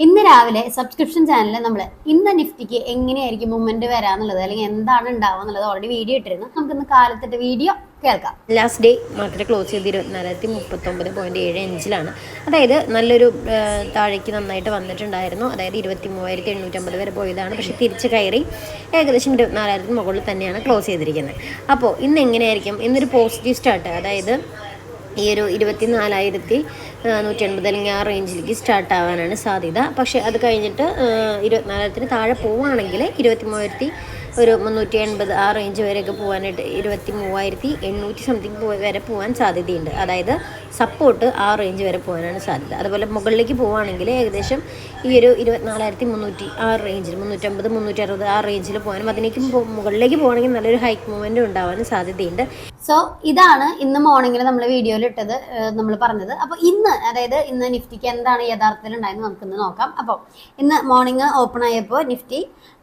ഇന്ന് രാവിലെ സബ്സ്ക്രിപ്ഷൻ ചാനലിൽ നമ്മൾ ഇന്ന് നിഫ്റ്റിക്ക് എങ്ങനെയായിരിക്കും മൂവ്മെന്റ് വരാന്നുള്ളത് അല്ലെങ്കിൽ എന്താണ് ഉണ്ടാവുക എന്നുള്ളത് ഓൾറെഡി വീഡിയോ ഇട്ടിരുന്നു. നമുക്ക് ഇന്ന് കാലത്തിന്റെ വീഡിയോ കേൾക്കാം. ലാസ്റ്റ് ഡേ മാർക്കറ്റ് ക്ലോസ് ചെയ്ത് 24,039.75 അതായത് നല്ലൊരു താഴേക്ക് നന്നായിട്ട് വന്നിട്ടുണ്ടായിരുന്നു. അതായത് 23,850 വരെ പോയതാണ്. പക്ഷേ തിരിച്ച് കയറി ഏകദേശം 24,000 മുകളിൽ തന്നെയാണ് ക്ലോസ് ചെയ്തിരിക്കുന്നത്. അപ്പോൾ ഇന്ന് എങ്ങനെയായിരിക്കും? ഇന്നൊരു പോസിറ്റീവ് സ്റ്റാർട്ട്, അതായത് ഈ ഒരു 24,180 അല്ലെങ്കിൽ ആ റേഞ്ചിലേക്ക് സ്റ്റാർട്ട് ആവാനാണ് സാധ്യത. പക്ഷേ അത് കഴിഞ്ഞിട്ട് 24,000 താഴെ പോവുകയാണെങ്കിൽ 23,380 ആ റേഞ്ച് വരെയൊക്കെ പോകാനായിട്ട് 23,800 സംതിങ് വരെ പോകാൻ സാധ്യതയുണ്ട്. അതായത് സപ്പോർട്ട് ആ റേഞ്ച് വരെ പോകാനാണ് സാധ്യത. അതുപോലെ മുകളിലേക്ക് പോവുകയാണെങ്കിൽ ഏകദേശം ഈ ഒരു 24,300 ആ റേഞ്ചിൽ 350 360 ആ റേഞ്ചിൽ പോകാനും അതിലേക്ക് മുകളിലേക്ക് പോകണമെങ്കിൽ നല്ലൊരു ഹൈക്ക് മൂവ്മെൻറ്റ് ഉണ്ടാവാനും സാധ്യതയുണ്ട്. സോ ഇതാണ് ഇന്ന് മോർണിംഗിൽ നമ്മൾ വീഡിയോയിൽ ഇട്ടത്, നമ്മൾ പറഞ്ഞത്. അപ്പോൾ ഇന്ന്, അതായത് ഇന്ന് നിഫ്റ്റിക്ക് എന്താണ് യഥാർത്ഥത്തിൽ ഉണ്ടായെന്ന് നമുക്കിന്ന് നോക്കാം. അപ്പോൾ ഇന്ന് മോർണിംഗ് ഓപ്പൺ ആയപ്പോൾ നിഫ്റ്റി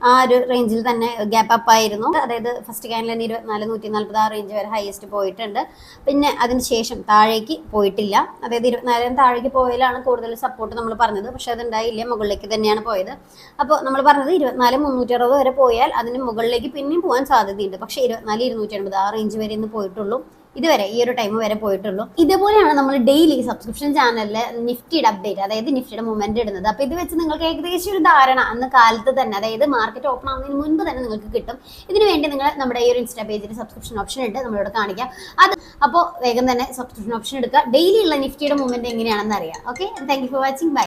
ആ ഒരു റേഞ്ചിൽ തന്നെ ഗ്യാപ്പ് അപ്പ് ആയിരുന്നു. അതായത് ഫസ്റ്റ് ക്യാനിൽ തന്നെ 24,140 ആ റേഞ്ച് വരെ ഹയസ്റ്റ് പോയിട്ടുണ്ട്. പിന്നെ അതിന് ശേഷം താഴേക്ക് പോയിട്ടില്ല. അതായത് 24,000 താഴേക്ക് പോയാലാണ് കൂടുതൽ സപ്പോർട്ട് നമ്മൾ പറഞ്ഞത്. പക്ഷെ അതുണ്ടായില്ല, മുകളിലേക്ക് തന്നെയാണ് പോയത്. അപ്പോൾ നമ്മൾ പറഞ്ഞത് 24,360 വരെ പോയാൽ അതിന് മുകളിലേക്ക് പിന്നെയും പോകാൻ സാധ്യതയുണ്ട്. പക്ഷേ 24,280 ആ റേഞ്ച് വരെ ഇന്ന് പോയിട്ടുള്ളൂ. ഇതുവരെ ഈ ഒരു ടൈം വരെ പോയിട്ടുള്ളൂ. ഇതുപോലെയാണ് നമ്മൾ ഡെയിലി സബ്സ്ക്രിപ്ഷൻ ചാനലിൽ നിഫ്റ്റിയുടെ അപ്ഡേറ്റ്, അതായത് നിഫ്റ്റിയുടെ മൂവ്മെന്റ് ഇടുന്നത്. അപ്പോൾ ഇത് വെച്ച് നിങ്ങൾക്ക് ഏകദേശം ഒരു ധാരണ അന്ന് കാലത്ത് തന്നെ, അതായത് മാർക്കറ്റ് ഓപ്പൺ ആവുന്നതിന് മുൻപ് തന്നെ നിങ്ങൾക്ക് കിട്ടും. ഇതിന് വേണ്ടി നിങ്ങൾ നമ്മുടെ ഈ ഒരു ഇൻസ്റ്റാ പേജിൽ സബ്സ്ക്രിപ്ഷൻ ഓപ്ഷൻ ഉണ്ട്, നമ്മളിവിടെ കാണിക്കാം. അപ്പോൾ വേഗം തന്നെ സബ്സ്ക്രിപ്ഷൻ ഓപ്ഷൻ എടുക്കുക. ഡെയിലി ഉള്ള നിഫ്റ്റിയുടെ മൂവ്മെന്റ് എങ്ങനെയാണെന്ന് അറിയാം. Okay, thank you for watching. By.